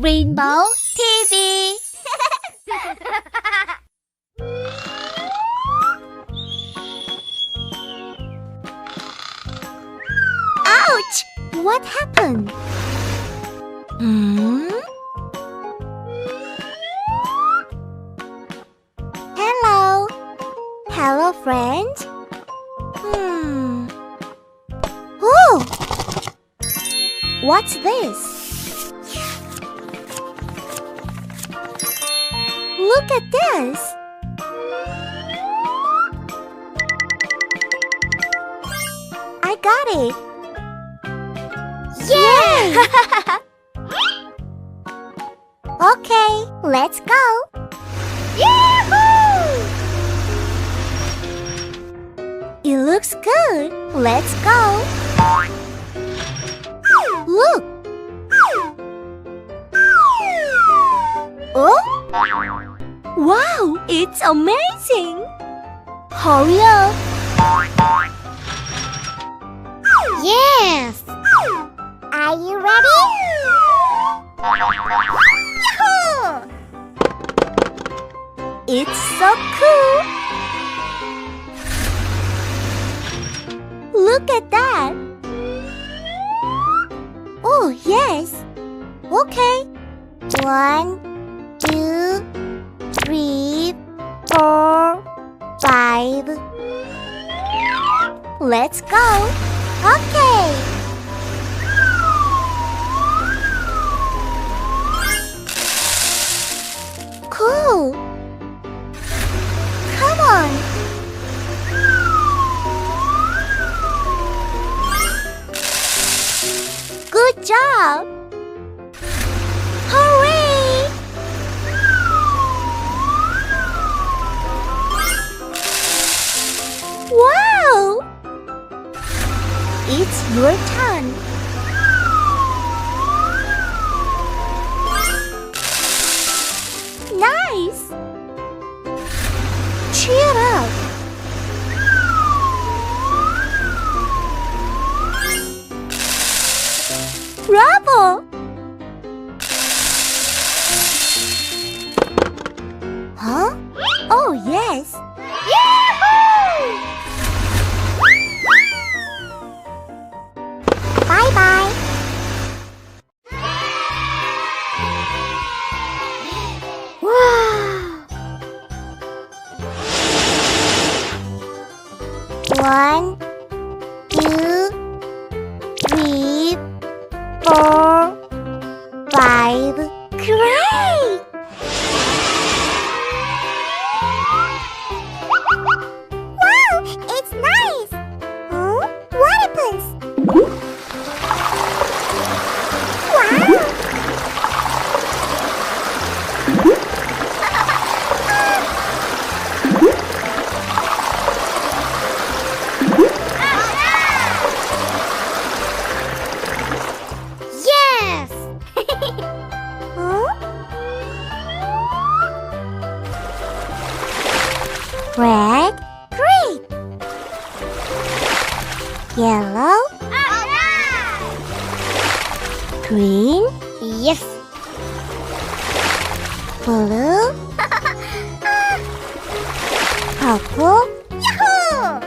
Rainbow TV. Ouch! What happened? Hello. Hello, friend. Oh! What's this? Look at this. I got it. Yay! Okay, let's go. Yahoo! It looks good. Let's go. Look. Oh? Wow, it's amazing. Hurry up. Yes. Are you ready? Yahoo! It's so cool. Look at that. Oh, yes. Okay. 1, 2, 3, 4, 5. Let's go. Okay. Cool. Come on. Good job. Hooray! Wow! It's your turn. Nice! Cheer up! Bravo! Huh? Oh, yes! Yahoo! Bye-bye! Wow! 1, 2, 3, 4, 5. Great! Wow, it's nice. Huh? What happens? Wow! Yes! Huh? Red, green. Yellow. Green. Yes. Blue. Purple. Yahoo!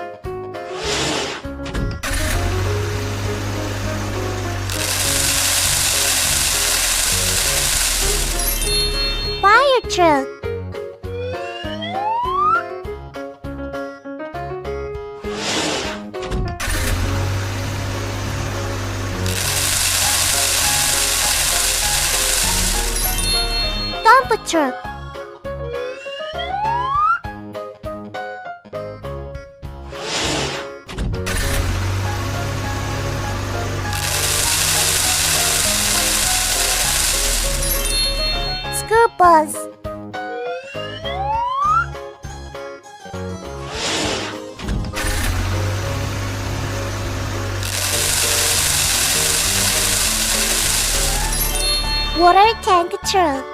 Fire truck. Dump truck. School bus. Water tank truck.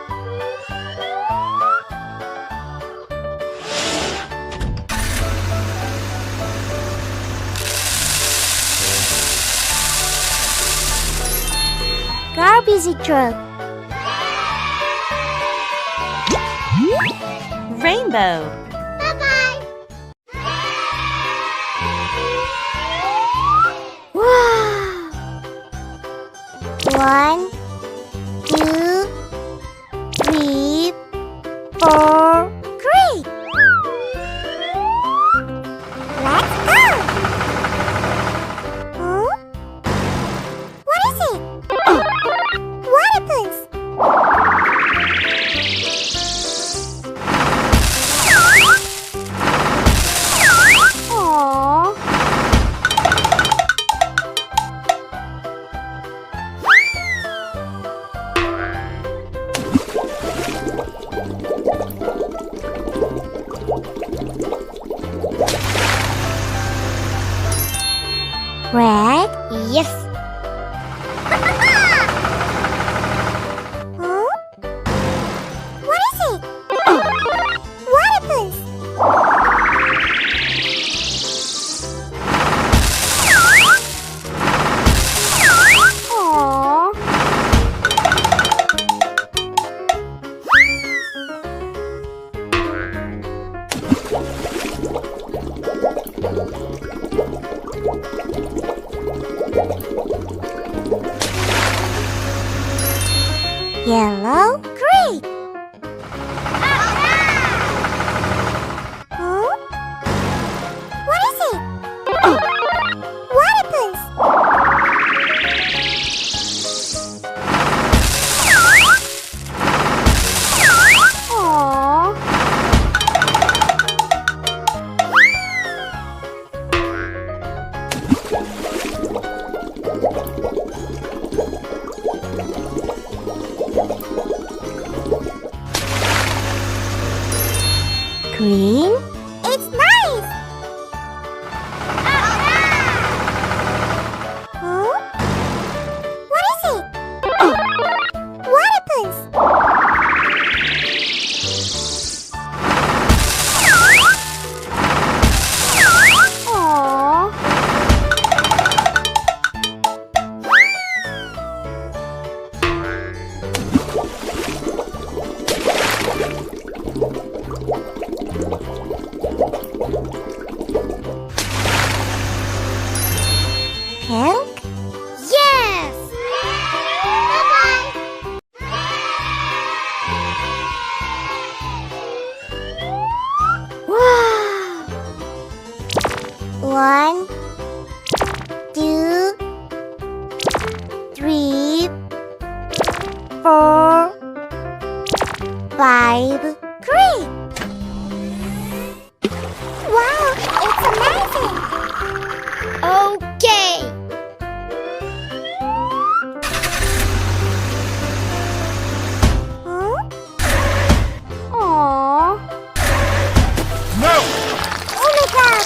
Garbage truck. rainbow. Bye-bye. Wow! 1, 2, 3, 4. Great! Let's go! Huh? What is it? What happens? Aww. Red? Yes. Huh? What is it? What happens? Aww. Yellow? Great! Huh? What is it? What happens? Aww. Green? It's nice! Huh? What is it? What happens? Aww. Pink? Yes! Bye-bye! Wow! 1, 2, 3, 4, 5. Great! Wow, it's amazing! Okay. Huh? Aww. No! Oh my god!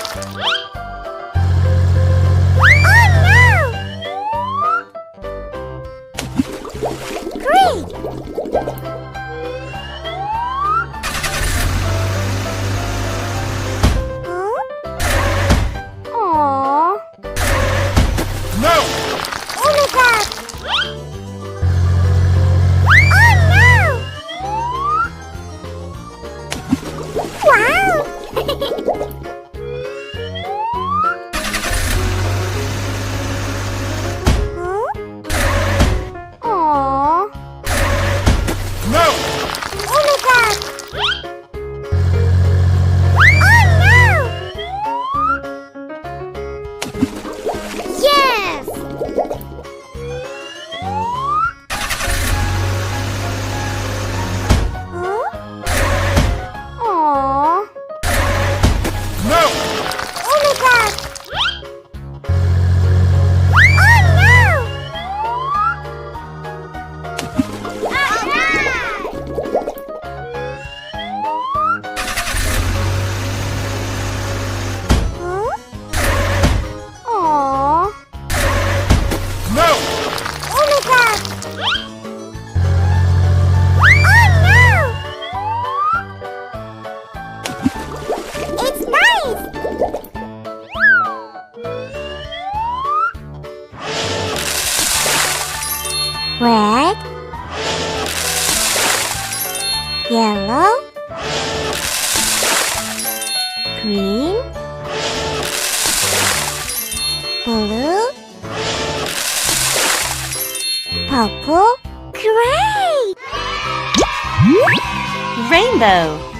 Oh no! Great! Huh? Aww. No! Oh my god! Oh no! Wow! Huh? Aww. No! Oh my god! Oh no! Yes! Huh? Aww. No! Oh my god! Oh no! Huh? Aww. No! Oh my god! Oh no! It's nice! Red, yellow, Green, blue, purple. Great! Rainbow.